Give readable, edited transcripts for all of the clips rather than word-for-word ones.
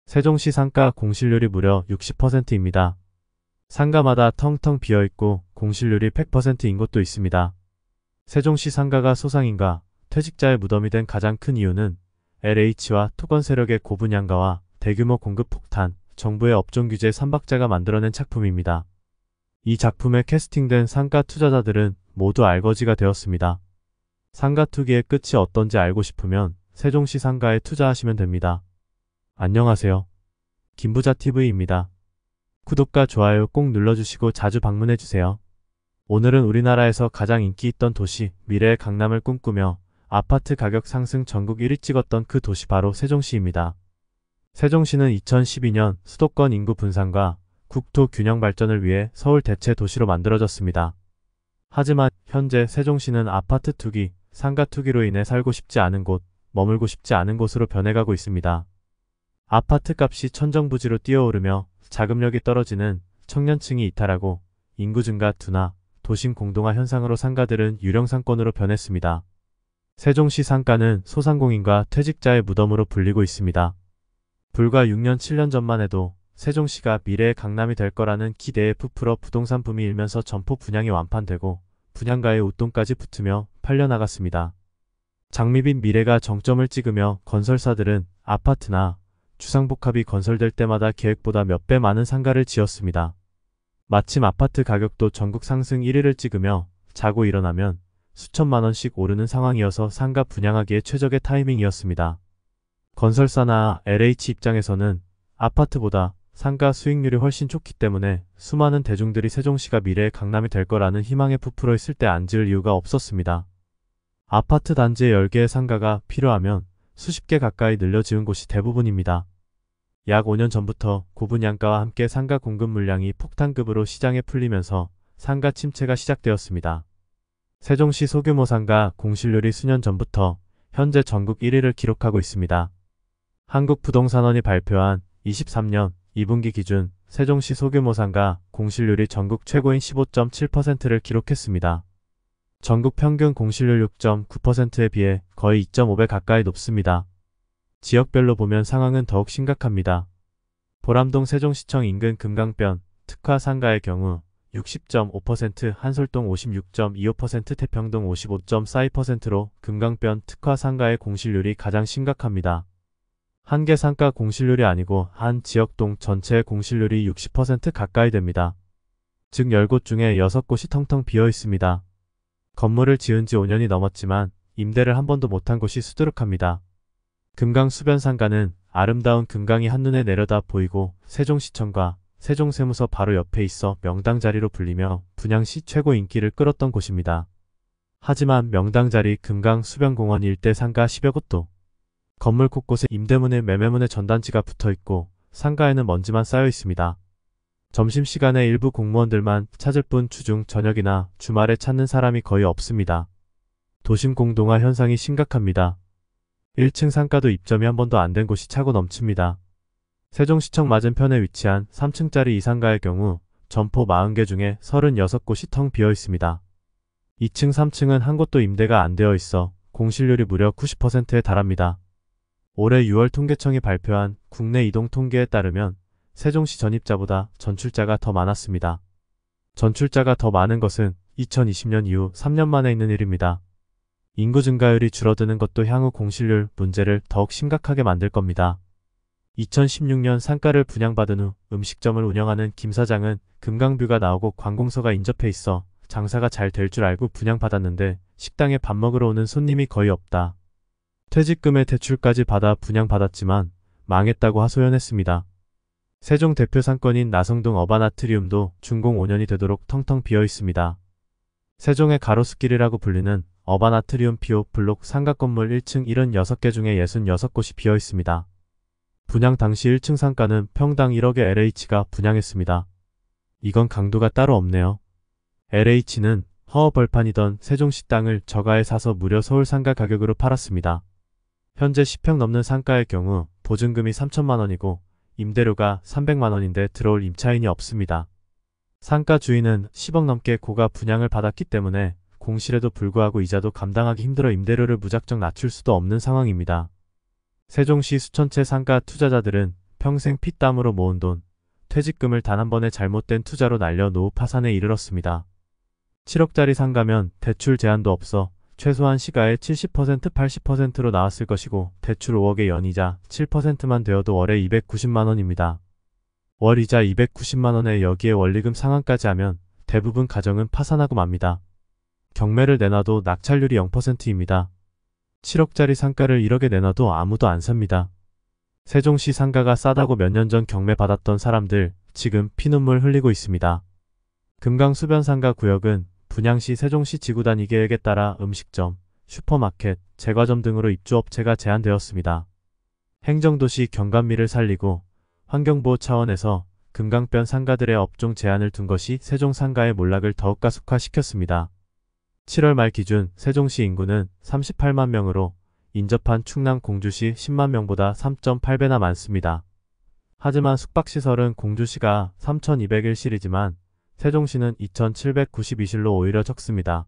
세종시 상가 공실률이 무려 60%입니다. 상가마다 텅텅 비어있고 공실률이 100%인 곳도 있습니다. 세종시 상가가 소상인가, 퇴직자의 무덤이 된 가장 큰 이유는 LH와 토건 세력의 고분양가와 대규모 공급 폭탄, 정부의 업종 규제 삼박자가 만들어낸 작품입니다. 이 작품에 캐스팅된 상가 투자자들은 모두 알거지가 되었습니다. 상가 투기의 끝이 어떤지 알고 싶으면 세종시 상가에 투자하시면 됩니다. 안녕하세요. 김부자TV입니다. 구독과 좋아요 꼭 눌러주시고 자주 방문해주세요. 오늘은 우리나라에서 가장 인기 있던 도시 미래의 강남을 꿈꾸며 아파트 가격 상승 전국 1위 찍었던 그 도시 바로 세종시입니다. 세종시는 2012년 수도권 인구 분산과 국토 균형 발전을 위해 서울 대체 도시로 만들어졌습니다. 하지만 현재 세종시는 아파트 투기, 상가 투기로 인해 살고 싶지 않은 곳, 머물고 싶지 않은 곳으로 변해가고 있습니다. 아파트 값이 천정부지로 뛰어오르며 자금력이 떨어지는 청년층이 이탈하고 인구 증가 둔화, 도심 공동화 현상으로 상가들은 유령 상권으로 변했습니다. 세종시 상가는 소상공인과 퇴직자의 무덤으로 불리고 있습니다. 불과 6년 7년 전만 해도 세종시가 미래의 강남이 될 거라는 기대에 부풀어 부동산 붐이 일면서 점포 분양이 완판되고 분양가의 웃돈까지 붙으며 팔려나갔습니다. 장밋빛 미래가 정점을 찍으며 건설사들은 아파트나 주상복합이 건설될 때마다 계획보다 몇 배 많은 상가를 지었습니다. 마침 아파트 가격도 전국 상승 1위를 찍으며 자고 일어나면 수천만 원씩 오르는 상황이어서 상가 분양하기에 최적의 타이밍이었습니다. 건설사나 LH 입장에서는 아파트보다 상가 수익률이 훨씬 좋기 때문에 수많은 대중들이 세종시가 미래의 강남이 될 거라는 희망에 부풀어 있을 때 안 지을 이유가 없었습니다. 아파트 단지에 10개의 상가가 필요하면 수십 개 가까이 늘려 지은 곳이 대부분입니다. 약 5년 전부터 고분양가와 함께 상가 공급 물량이 폭탄급으로 시장에 풀리면서 상가 침체가 시작되었습니다. 세종시 소규모 상가 공실률이 수년 전부터 현재 전국 1위를 기록하고 있습니다. 한국부동산원이 발표한 23년 2분기 기준 세종시 소규모 상가 공실률이 전국 최고인 15.7%를 기록했습니다. 전국 평균 공실률 6.9%에 비해 거의 2.5배 가까이 높습니다. 지역별로 보면 상황은 더욱 심각합니다. 보람동 세종시청 인근 금강변 특화 상가의 경우 60.5%, 한솔동 56.25%, 태평동 55.42%로 금강변 특화 상가의 공실률이 가장 심각합니다. 한 개 상가 공실률이 아니고 한 지역동 전체의 공실률이 60% 가까이 됩니다. 즉 10곳 중에 6곳이 텅텅 비어 있습니다. 건물을 지은 지 5년이 넘었지만 임대를 한 번도 못한 곳이 수두룩합니다. 금강 수변 상가는 아름다운 금강이 한눈에 내려다 보이고 세종시청과 세종세무서 바로 옆에 있어 명당 자리로 불리며 분양 시 최고 인기를 끌었던 곳입니다. 하지만 명당 자리 금강 수변공원 일대 상가 10여 곳도 건물 곳곳에 임대문에 매매문에 전단지가 붙어있고 상가에는 먼지만 쌓여 있습니다. 점심시간에 일부 공무원들만 찾을 뿐 주중 저녁이나 주말에 찾는 사람이 거의 없습니다. 도심 공동화 현상이 심각합니다. 1층 상가도 입점이 한 번도 안 된 곳이 차고 넘칩니다. 세종시청 맞은편에 위치한 3층짜리 이 상가의 경우 점포 40개 중에 36곳이 텅 비어 있습니다. 2층 3층은 한 곳도 임대가 안 되어 있어 공실률이 무려 90%에 달합니다. 올해 6월 통계청이 발표한 국내 이동 통계에 따르면 세종시 전입자보다 전출자가 더 많았습니다. 전출자가 더 많은 것은 2020년 이후 3년 만에 있는 일입니다. 인구 증가율이 줄어드는 것도 향후 공실률 문제를 더욱 심각하게 만들 겁니다. 2016년 상가를 분양받은 후 음식점을 운영하는 김 사장은 금강뷰가 나오고 관공서가 인접해 있어 장사가 잘 될 줄 알고 분양받았는데 식당에 밥 먹으러 오는 손님이 거의 없다. 퇴직금에 대출까지 받아 분양받았지만 망했다고 하소연했습니다. 세종 대표 상권인 나성동 어반아트리움도 준공 5년이 되도록 텅텅 비어 있습니다. 세종의 가로수길이라고 불리는 어반아트리움 피오 블록 상가 건물 1층 76개 중에 66곳이 비어 있습니다. 분양 당시 1층 상가는 평당 1억에 LH가 분양했습니다. 이건 강도가 따로 없네요. LH는 허허벌판이던 세종시 땅을 저가에 사서 무려 서울 상가 가격으로 팔았습니다. 현재 10평 넘는 상가의 경우 보증금이 3천만 원이고 임대료가 300만 원인데 들어올 임차인이 없습니다. 상가 주인은 10억 넘게 고가 분양을 받았기 때문에 공실에도 불구하고 이자도 감당하기 힘들어 임대료를 무작정 낮출 수도 없는 상황입니다. 세종시 수천채 상가 투자자들은 평생 피땀으로 모은 돈, 퇴직금을 단 한 번의 잘못된 투자로 날려 노후 파산에 이르렀습니다. 7억짜리 상가면 대출 제한도 없어 최소한 시가의 70% 80%로 나왔을 것이고 대출 5억의 연이자 7%만 되어도 월에 290만원입니다. 월 이자 290만원에 여기에 원리금 상환까지 하면 대부분 가정은 파산하고 맙니다. 경매를 내놔도 낙찰률이 0%입니다. 7억짜리 상가를 1억에 내놔도 아무도 안 삽니다. 세종시 상가가 싸다고 몇 년 전 경매 받았던 사람들 지금 피눈물 흘리고 있습니다. 금강수변 상가 구역은 분양시 세종시 지구단 2계획에 따라 음식점, 슈퍼마켓, 제과점 등으로 입주업체가 제한되었습니다. 행정도시 경관미를 살리고 환경보호 차원에서 금강변 상가들의 업종 제한을 둔 것이 세종상가의 몰락을 더욱 가속화시켰습니다. 7월 말 기준 세종시 인구는 38만 명으로 인접한 충남 공주시 10만 명보다 3.8배나 많습니다. 하지만 숙박시설은 공주시가 3201실이지만 세종시는 2792실로 오히려 적습니다.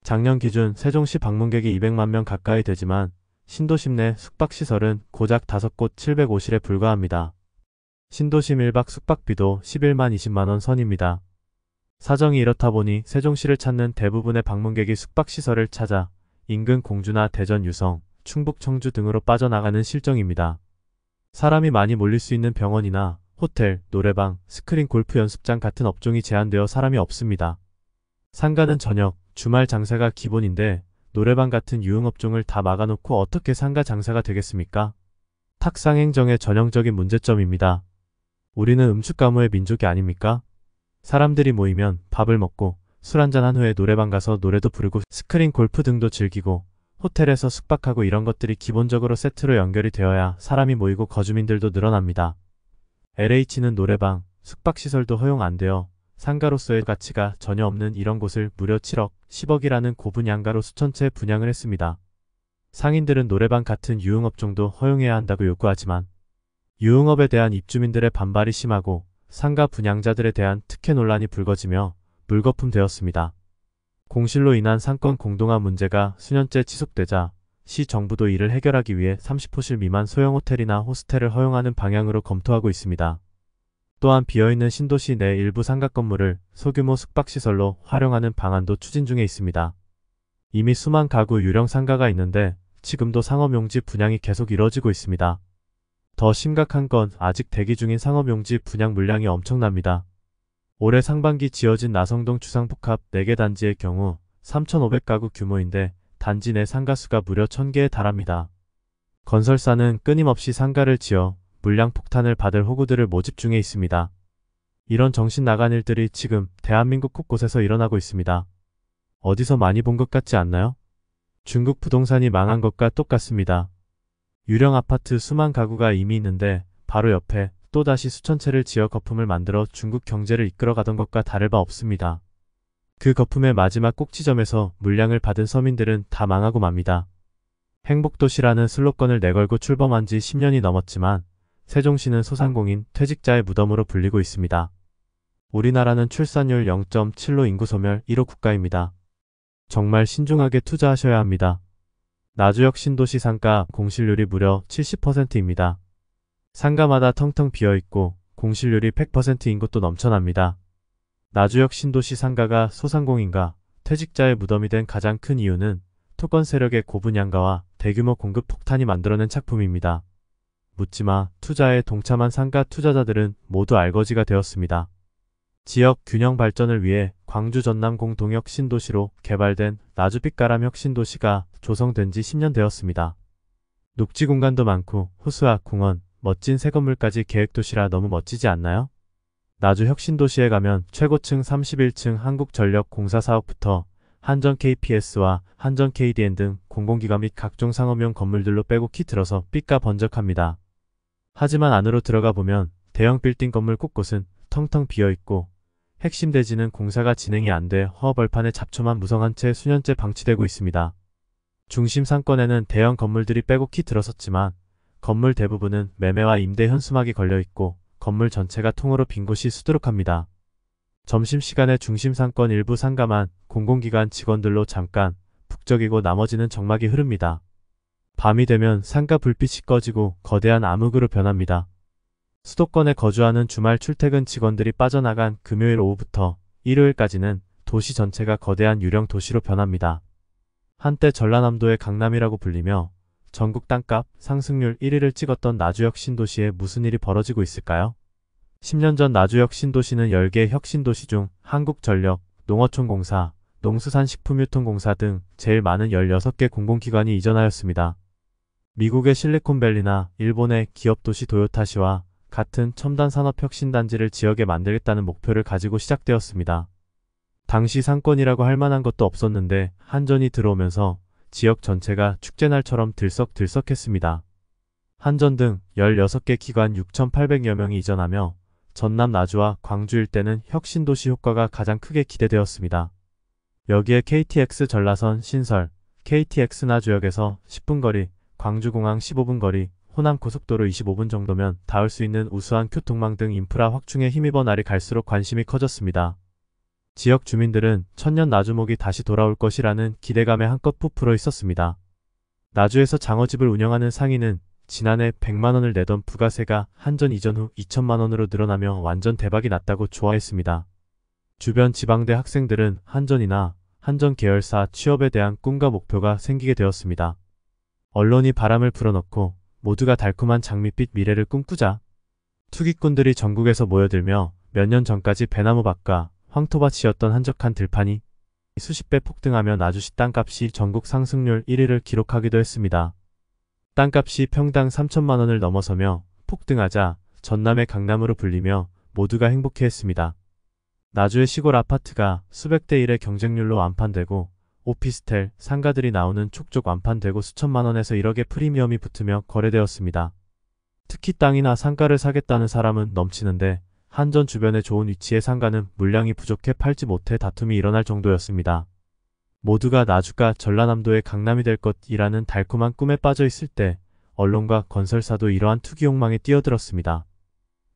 작년 기준 세종시 방문객이 200만 명 가까이 되지만 신도심 내 숙박시설은 고작 5곳 705실에 불과합니다. 신도심 1박 숙박비도 11만 20만원 선입니다. 사정이 이렇다 보니 세종시를 찾는 대부분의 방문객이 숙박시설을 찾아 인근 공주나 대전 유성, 충북 청주 등으로 빠져나가는 실정입니다. 사람이 많이 몰릴 수 있는 병원이나 호텔, 노래방, 스크린 골프 연습장 같은 업종이 제한되어 사람이 없습니다. 상가는 저녁, 주말 장사가 기본인데 노래방 같은 유흥업종을 다 막아놓고 어떻게 상가 장사가 되겠습니까? 탁상행정의 전형적인 문제점입니다. 우리는 음축가무의 민족이 아닙니까? 사람들이 모이면 밥을 먹고 술 한잔한 후에 노래방 가서 노래도 부르고 스크린 골프 등도 즐기고 호텔에서 숙박하고 이런 것들이 기본적으로 세트로 연결이 되어야 사람이 모이고 거주민들도 늘어납니다. LH는 노래방, 숙박시설도 허용 안 되어 상가로서의 가치가 전혀 없는 이런 곳을 무려 7억, 10억이라는 고분양가로 수천 채 분양을 했습니다. 상인들은 노래방 같은 유흥업종도 허용해야 한다고 요구하지만 유흥업에 대한 입주민들의 반발이 심하고 상가 분양자들에 대한 특혜 논란이 불거지며 물거품 되었습니다. 공실로 인한 상권 공동화 문제가 수년째 지속되자 시 정부도 이를 해결하기 위해 30호실 미만 소형 호텔이나 호스텔을 허용하는 방향으로 검토하고 있습니다. 또한 비어있는 신도시 내 일부 상가 건물을 소규모 숙박시설로 활용하는 방안도 추진 중에 있습니다. 이미 수만 가구 유령 상가가 있는데 지금도 상업용지 분양이 계속 이뤄지고 있습니다. 더 심각한 건 아직 대기 중인 상업용지 분양 물량이 엄청납니다. 올해 상반기 지어진 나성동 주상복합 4개 단지의 경우 3,500가구 규모인데 단지 내 상가수가 무려 1,000개에 달합니다. 건설사는 끊임없이 상가를 지어 물량 폭탄을 받을 호구들을 모집 중에 있습니다. 이런 정신 나간 일들이 지금 대한민국 곳곳에서 일어나고 있습니다. 어디서 많이 본 것 같지 않나요? 중국 부동산이 망한 것과 똑같습니다. 유령 아파트 수만 가구가 이미 있는데 바로 옆에 또다시 수천 채를 지어 거품을 만들어 중국 경제를 이끌어가던 것과 다를 바 없습니다. 그 거품의 마지막 꼭지점에서 물량을 받은 서민들은 다 망하고 맙니다. 행복도시라는 슬로건을 내걸고 출범한 지 10년이 넘었지만 세종시는 소상공인, 퇴직자의 무덤으로 불리고 있습니다. 우리나라는 출산율 0.7로 인구 소멸 1호 국가입니다. 정말 신중하게 투자하셔야 합니다. 나주역 신도시 상가 공실률이 무려 70%입니다. 상가마다 텅텅 비어있고 공실률이 100%인 곳도 넘쳐납니다. 나주역 신도시 상가가 소상공인과 퇴직자의 무덤이 된 가장 큰 이유는 토건 세력의 고분양가와 대규모 공급 폭탄이 만들어낸 작품입니다. 묻지마 투자에 동참한 상가 투자자들은 모두 알거지가 되었습니다. 지역 균형 발전을 위해 광주 전남 공동역 신도시로 개발된 나주빛가람역 신도시가 조성된 지 10년 되었습니다. 녹지 공간도 많고 호수와 공원, 멋진 새 건물까지 계획도시라 너무 멋지지 않나요? 나주 혁신도시에 가면 최고층 31층 한국전력공사 사옥부터 한전 KPS와 한전 KDN 등 공공기관 및 각종 상업용 건물들로 빼곡히 들어서 삐까 번쩍합니다. 하지만 안으로 들어가 보면 대형 빌딩 건물 곳곳은 텅텅 비어있고 핵심 대지는 공사가 진행이 안 돼 허허벌판에 잡초만 무성한 채 수년째 방치되고 있습니다. 중심 상권에는 대형 건물들이 빼곡히 들어섰지만 건물 대부분은 매매와 임대 현수막이 걸려있고 건물 전체가 통으로 빈 곳이 수두룩합니다. 점심시간에 중심 상권 일부 상가만 공공기관 직원들로 잠깐 북적이고 나머지는 정막이 흐릅니다. 밤이 되면 상가 불빛이 꺼지고 거대한 암흑으로 변합니다. 수도권에 거주하는 주말 출퇴근 직원들이 빠져나간 금요일 오후부터 일요일까지는 도시 전체가 거대한 유령 도시로 변합니다. 한때 전라남도의 강남이라고 불리며 전국 땅값 상승률 1위를 찍었던 나주역 신도시에 무슨 일이 벌어지고 있을까요? 10년 전 나주역 신도시는 10개의 혁신도시 중 한국전력, 농어촌공사, 농수산식품유통공사 등 제일 많은 16개 공공기관이 이전하였습니다. 미국의 실리콘밸리나 일본의 기업도시 도요타시와 같은 첨단산업혁신단지를 지역에 만들겠다는 목표를 가지고 시작되었습니다. 당시 상권이라고 할 만한 것도 없었는데 한전이 들어오면서 지역 전체가 축제날처럼 들썩들썩했습니다. 한전 등 16개 기관 6,800여 명이 이전하며 전남 나주와 광주 일대는 혁신도시 효과가 가장 크게 기대되었습니다. 여기에 KTX 전라선 신설, KTX 나주역에서 10분 거리, 광주공항 15분 거리, 호남고속도로 25분 정도면 닿을 수 있는 우수한 교통망 등 인프라 확충에 힘입어 날이 갈수록 관심이 커졌습니다. 지역 주민들은 천년 나주목이 다시 돌아올 것이라는 기대감에 한껏 부풀어 있었습니다. 나주에서 장어집을 운영하는 상인은 지난해 100만원을 내던 부가세가 한전 이전 후 2천만원으로 늘어나며 완전 대박이 났다고 좋아했습니다. 주변 지방대 학생들은 한전이나 한전 계열사 취업에 대한 꿈과 목표가 생기게 되었습니다. 언론이 바람을 불어넣고 모두가 달콤한 장밋빛 미래를 꿈꾸자. 투기꾼들이 전국에서 모여들며 몇 년 전까지 배나무밭과 황토밭이었던 한적한 들판이 수십 배 폭등하며 나주시 땅값이 전국 상승률 1위를 기록하기도 했습니다. 땅값이 평당 3천만원을 넘어서며 폭등하자 전남의 강남으로 불리며 모두가 행복해했습니다. 나주의 시골 아파트가 수백 대 1의 경쟁률로 완판되고 오피스텔, 상가들이 나오는 촉족 완판되고 수천만원에서 1억의 프리미엄이 붙으며 거래되었습니다. 특히 땅이나 상가를 사겠다는 사람은 넘치는데 한전 주변의 좋은 위치의 상가는 물량이 부족해 팔지 못해 다툼이 일어날 정도였습니다. 모두가 나주가 전라남도의 강남이 될 것이라는 달콤한 꿈에 빠져 있을 때 언론과 건설사도 이러한 투기 욕망에 뛰어들었습니다.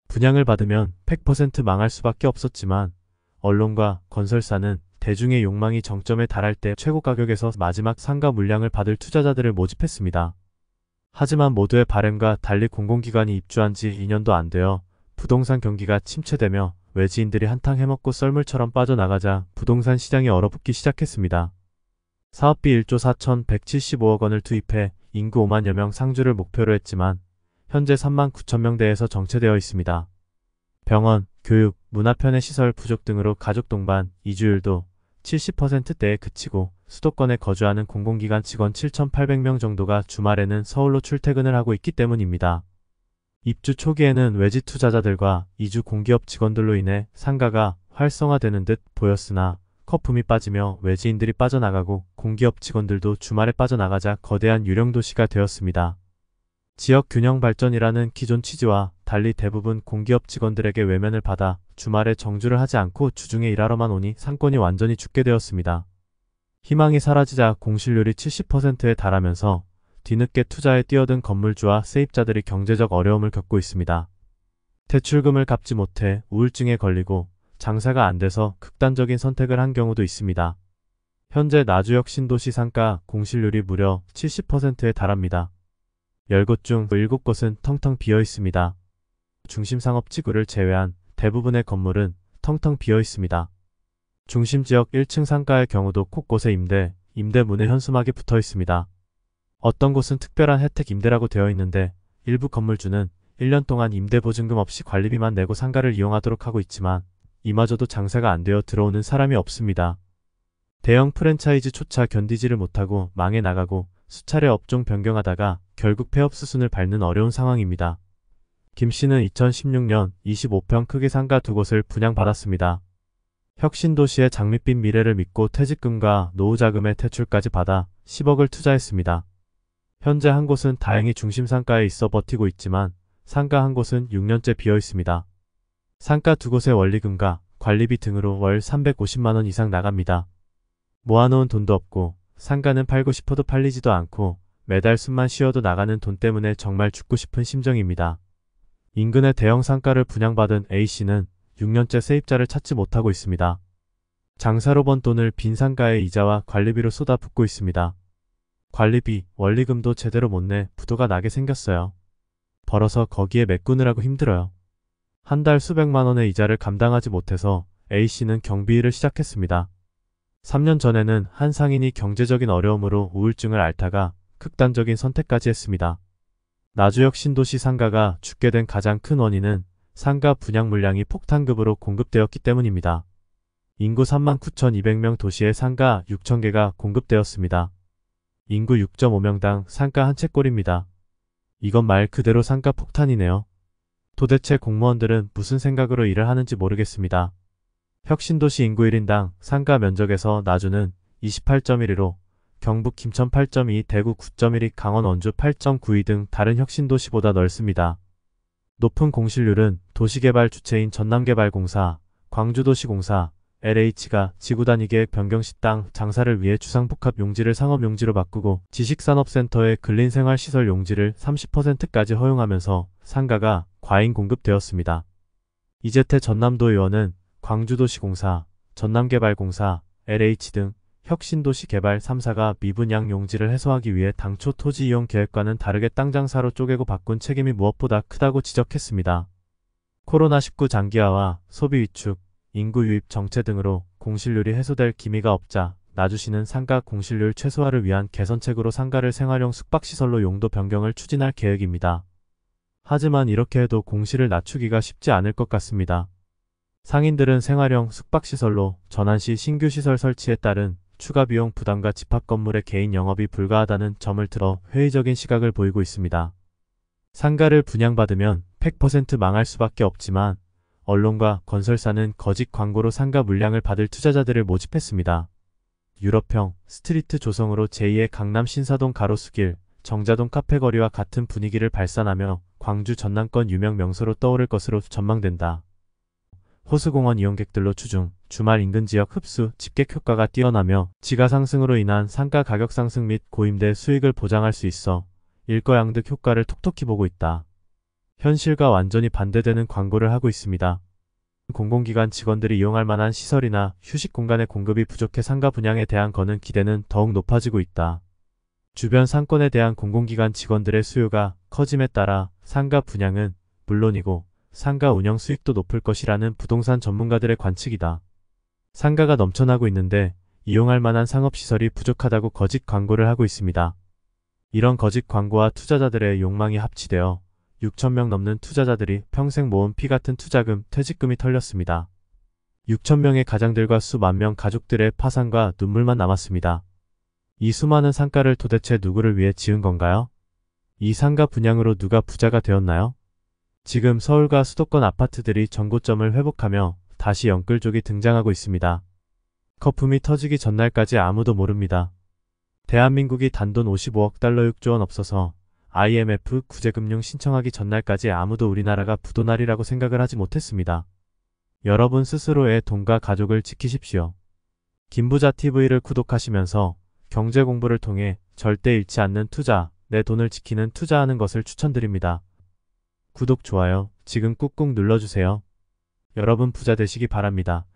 분양을 받으면 100% 망할 수밖에 없었지만 언론과 건설사는 대중의 욕망이 정점에 달할 때 최고 가격에서 마지막 상가 물량을 받을 투자자들을 모집했습니다. 하지만 모두의 바람과 달리 공공기관이 입주한 지 2년도 안 되어 부동산 경기가 침체되며 외지인들이 한탕 해먹고 썰물처럼 빠져나가자 부동산 시장이 얼어붙기 시작했습니다. 사업비 1조 4,175억 원을 투입해 인구 5만여 명 상주를 목표로 했지만 현재 3만 9천 명대에서 정체되어 있습니다. 병원, 교육, 문화편의 시설 부족 등으로 가족 동반, 이주율도 70%대에 그치고 수도권에 거주하는 공공기관 직원 7,800명 정도가 주말에는 서울로 출퇴근을 하고 있기 때문입니다. 입주 초기에는 외지 투자자들과 이주 공기업 직원들로 인해 상가가 활성화되는 듯 보였으나 거품이 빠지며 외지인들이 빠져나가고 공기업 직원들도 주말에 빠져나가자 거대한 유령도시가 되었습니다. 지역 균형 발전이라는 기존 취지와 달리 대부분 공기업 직원들에게 외면을 받아 주말에 정주를 하지 않고 주중에 일하러만 오니 상권이 완전히 죽게 되었습니다. 희망이 사라지자 공실률이 70%에 달하면서 뒤늦게 투자에 뛰어든 건물주와 세입자들이 경제적 어려움을 겪고 있습니다. 대출금을 갚지 못해 우울증에 걸리고 장사가 안 돼서 극단적인 선택을 한 경우도 있습니다. 현재 나주역 신도시 상가 공실률이 무려 70%에 달합니다. 10곳 중 7곳은 텅텅 비어 있습니다. 중심상업지구를 제외한 대부분의 건물은 텅텅 비어 있습니다. 중심지역 1층 상가의 경우도 곳곳에 임대문에 현수막이 붙어 있습니다. 어떤 곳은 특별한 혜택 임대라고 되어 있는데 일부 건물주는 1년 동안 임대보증금 없이 관리비만 내고 상가를 이용하도록 하고 있지만 이마저도 장사가 안 되어 들어오는 사람이 없습니다. 대형 프랜차이즈조차 견디지를 못하고 망해 나가고 수차례 업종 변경하다가 결국 폐업 수순을 밟는 어려운 상황입니다. 김 씨는 2016년 25평 크기 상가 2곳을 분양받았습니다. 혁신도시의 장밋빛 미래를 믿고 퇴직금과 노후자금의 대출까지 받아 10억을 투자했습니다. 현재 한 곳은 다행히 중심상가에 있어 버티고 있지만 상가 한 곳은 6년째 비어 있습니다. 상가 2곳의 원리금과 관리비 등으로 월 350만원 이상 나갑니다. 모아놓은 돈도 없고 상가는 팔고 싶어도 팔리지도 않고 매달 숨만 쉬어도 나가는 돈 때문에 정말 죽고 싶은 심정입니다. 인근의 대형 상가를 분양받은 A씨는 6년째 세입자를 찾지 못하고 있습니다. 장사로 번 돈을 빈 상가의 이자와 관리비로 쏟아붓고 있습니다. 관리비, 원리금도 제대로 못 내 부도가 나게 생겼어요. 벌어서 거기에 메꾸느라고 힘들어요. 한 달 수백만 원의 이자를 감당하지 못해서 A씨는 경비일을 시작했습니다. 3년 전에는 한 상인이 경제적인 어려움으로 우울증을 앓다가 극단적인 선택까지 했습니다. 나주역 신도시 상가가 죽게 된 가장 큰 원인은 상가 분양 물량이 폭탄급으로 공급되었기 때문입니다. 인구 39,200명 도시에 상가 6,000개가 공급되었습니다. 인구 6.5명당 상가 한 채 꼴입니다. 이건 말 그대로 상가 폭탄이네요. 도대체 공무원들은 무슨 생각으로 일을 하는지 모르겠습니다. 혁신도시 인구 1인당 상가 면적에서 나주는 28.12로 경북 김천 8.2, 대구 9.12, 강원 원주 8.92 등 다른 혁신도시보다 넓습니다. 높은 공실률은 도시개발 주체인 전남개발공사, 광주도시공사, LH가 지구단위계획 변경 시 땅 장사를 위해 주상복합 용지를 상업용지로 바꾸고 지식산업센터의 근린생활시설 용지를 30%까지 허용하면서 상가가 과잉 공급되었습니다. 이재태 전남도의원은 광주도시공사, 전남개발공사, LH 등 혁신도시개발 3사가 미분양 용지를 해소하기 위해 당초 토지 이용 계획과는 다르게 땅 장사로 쪼개고 바꾼 책임이 무엇보다 크다고 지적했습니다. 코로나19 장기화와 소비 위축, 인구 유입 정체 등으로 공실률이 해소될 기미가 없자 나주시는 상가 공실률 최소화를 위한 개선책으로 상가를 생활용 숙박시설로 용도 변경을 추진할 계획입니다. 하지만 이렇게 해도 공실을 낮추기가 쉽지 않을 것 같습니다. 상인들은 생활형 숙박시설로 전환 시 신규 시설 설치에 따른 추가 비용 부담과 집합 건물의 개인 영업이 불가하다는 점을 들어 회의적인 시각을 보이고 있습니다. 상가를 분양받으면 100% 망할 수밖에 없지만 언론과 건설사는 거짓 광고로 상가 물량을 받을 투자자들을 모집했습니다. 유럽형 스트리트 조성으로 제2의 강남 신사동 가로수길, 정자동 카페거리와 같은 분위기를 발산하며 광주 전남권 유명 명소로 떠오를 것으로 전망된다. 호수공원 이용객들로 추중, 주말 인근 지역 흡수, 집객 효과가 뛰어나며 지가 상승으로 인한 상가 가격 상승 및 고임대 수익을 보장할 수 있어 일거양득 효과를 톡톡히 보고 있다. 현실과 완전히 반대되는 광고를 하고 있습니다. 공공기관 직원들이 이용할 만한 시설이나 휴식 공간의 공급이 부족해 상가 분양에 대한 거는 기대는 더욱 높아지고 있다. 주변 상권에 대한 공공기관 직원들의 수요가 커짐에 따라 상가 분양은 물론이고 상가 운영 수익도 높을 것이라는 부동산 전문가들의 관측이다. 상가가 넘쳐나고 있는데 이용할 만한 상업시설이 부족하다고 거짓 광고를 하고 있습니다. 이런 거짓 광고와 투자자들의 욕망이 합치되어 6,000명 넘는 투자자들이 평생 모은 피 같은 투자금, 퇴직금이 털렸습니다. 6,000명의 가장들과 수만 명 가족들의 파산과 눈물만 남았습니다. 이 수많은 상가를 도대체 누구를 위해 지은 건가요? 이 상가 분양으로 누가 부자가 되었나요? 지금 서울과 수도권 아파트들이 정고점을 회복하며 다시 영끌족이 등장하고 있습니다. 거품이 터지기 전날까지 아무도 모릅니다. 대한민국이 단돈 55억 달러 6조 원 없어서 IMF 구제금융 신청하기 전날까지 아무도 우리나라가 부도날이라고 생각을 하지 못했습니다. 여러분 스스로의 돈과 가족을 지키십시오. 김부자TV를 구독하시면서 경제 공부를 통해 절대 잃지 않는 투자, 내 돈을 지키는 투자하는 것을 추천드립니다. 구독, 좋아요 지금 꾹꾹 눌러주세요. 여러분 부자 되시기 바랍니다.